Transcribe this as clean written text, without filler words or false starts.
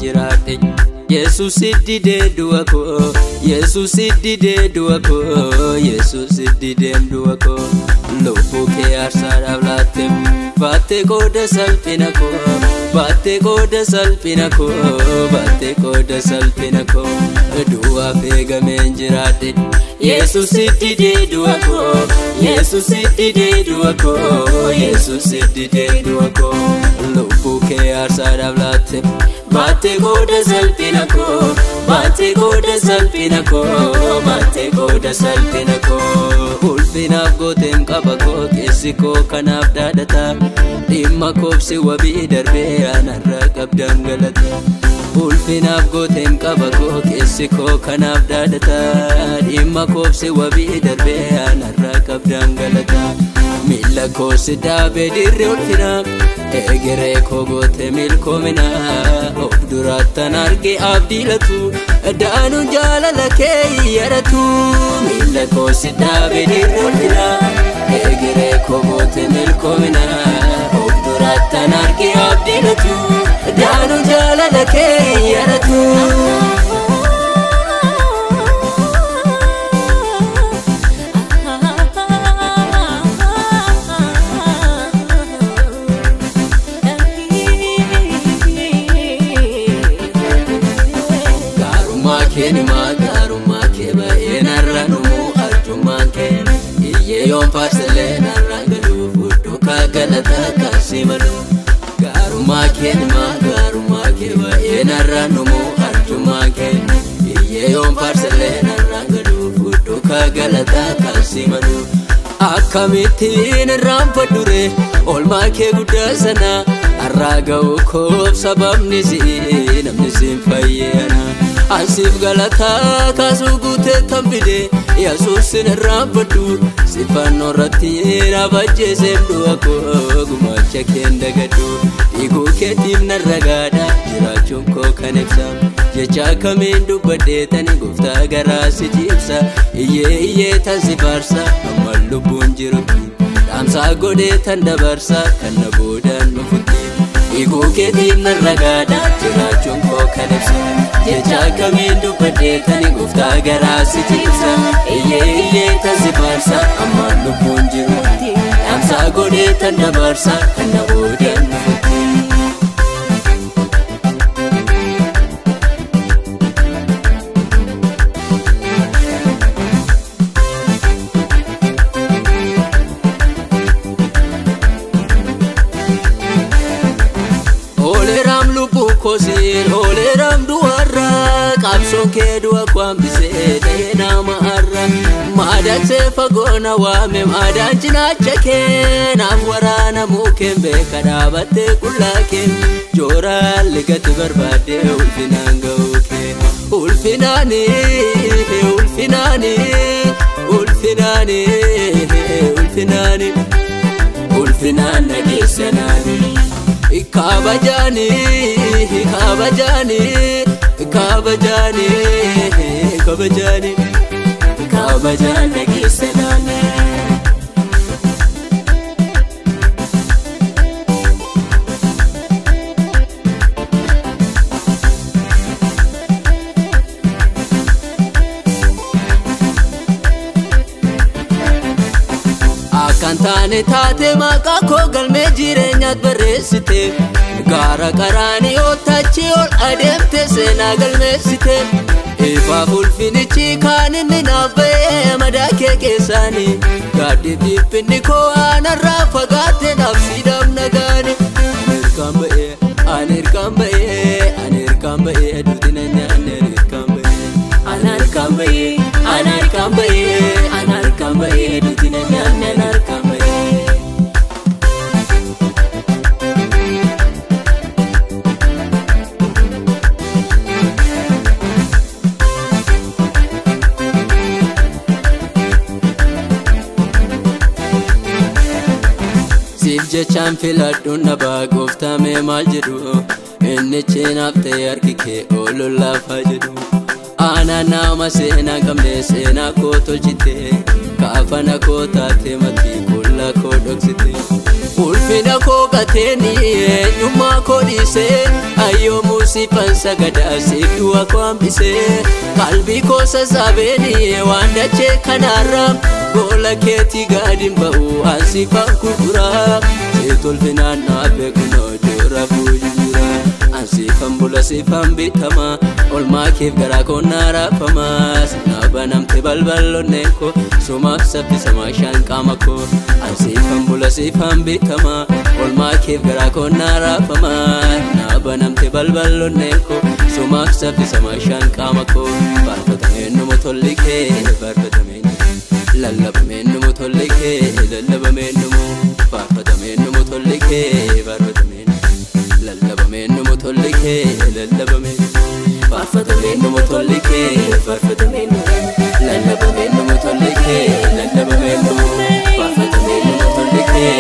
jiraadhe Yesus didee du'a koo Yesus didee du'a koo Yesus didee du'a koo lubbuu kee aarsaadhaaf laatte baattee qooda salphina koo baattee qooda salphina koo baattee qooda salphina koo du'aaf eegameen jiraadhe Yesus didee du'a koo Yesus didee du'a koo Yesus didee du'a koo lubbuu kee aarsaadhaaf laatte baattee qooda salphina koo baattee qooda salphina koo baattee qooda salphina koo ulfinaaf gooteem qaba koo keessi koo kanaaf dhaadhata dhimma koobsi wabii darbee anarra qabdaan galata ulfinaaf gooteem qaba koo keessi koo kanaaf dhaadhata dhimma koobsi wabii darbee anarra qabdaan galata miila koo si dhaabee dirree ulfinaaf egeree koo goote milkoomina of duraattan arge abdiilatu daanuun jaalala kee yaratu miila koo si dhaabee dirree ulfinaaf egeree koo goote milkoomina of duraattan arge abdiilatu daanuun jaalala kee yaratu Garummaa kee baay'ee narra numu arjummaan kee iyyee yoon faarsalee narra galu fudduu kaa galataa kaasii malu garummaa kee baay'ee narra numu arjummaan kee iyyee yoon faarsalee narra galu fudduu kaa galataa kaasii malu akkamittiin irraanfadhure oolmaa kee guddaa sana har'aa ga'uu koof sababni si'i namni siin fayyana Asif galata kasu gute tambide Yesusin irraanfadhu sifannoo irratti raabajjee seemdu akkoo gumacha keen dagadhu dhiiguu keetiif narra gaadha jiraachuun koo kan ibsa jecha kamiin dubbadhee tani gooftaa garaa si jibsa iyyee tan si faarsa amma lubbuun jirutti dhaamsaa godhee tan dabarsa kan na boodaan dhufutti dhiiguu keetiif narra gaadha jiraachuun koo kan ibsa jecha kamiin dubbadhee tani gooftaa garaa si jibsa iyyee tan si faarsa amma lubbuun jirutti dhaamsaa godhee tan dabarsa kan na boodaan dhufutti Kosir oleram duarra qabsoon kee du'a kwambisee ta'ee nama arra maadaan seefa goona waame maadaan cinaacha kee naaf waraana muukeen beeka dhaabattee qullaa kee jooraan ligatti barbaadde ulfinaan ga'uu kee ulfinaani ulfinaani ulfinaani ulfinaani ulfinaan nageessanaani kabajani kabajani kabajani kabajani kabajani kisanani Akantane taate maqaa koo galmee jireenyaat barreessite Gaara qaraanii otachi ol adeemte seenaa galmeessite ifaaf ulfinichi kaan inni naaf ba'ee madaa kee keessaani gaaddi dhiphini koo aanarraa fagaatte naaf siidhaaf nagaani Anirkaan ba'ee duutina nyaanne anirkaan ba'ee duutina nyaanne anirkaan ba'ee jechaan filadhuun nabaa gooftaa mee maal jedhu inni cinaaf ta'e harki kee ooluun laafaa jedhu aanaa nama seenaa qabne seenaa koo tolchite kaafana koo taate matii qullaa koo dhoksite ulfina koo gateeni eenyummaa koo dhiisee ayyoomu siifan sagadaa si du'a koo hambisee qalbii koo sasaabeeni waan dachee kanarra goola keetii gaadhin ba'u ansiifan gurguraa siit ulfinaan dhaabee kunoo dura buujjira ansiifan bula siifan bitama olmaa keef garaa koo naarafama sinaa banamte balballoonneen koo sumaaf saffisa maashaan qaama koo ansiifan bula siifan bitama olmaa keef garaa koo naarafama naa banamte balballoonneen koo sumaaf saffisa maashaan qaama koo faarfatameen numu tolli kee faarfatameen lallabameen numu tolli kee lallabameen numu faarfatameen numu tolli kee faarfatameen lallabameen numu tolli kee lallabameen faarfatameen numu tolli kee faarfatameen lallabameen numu tolli kee lallabameen numu faarfatameen numu tolli kee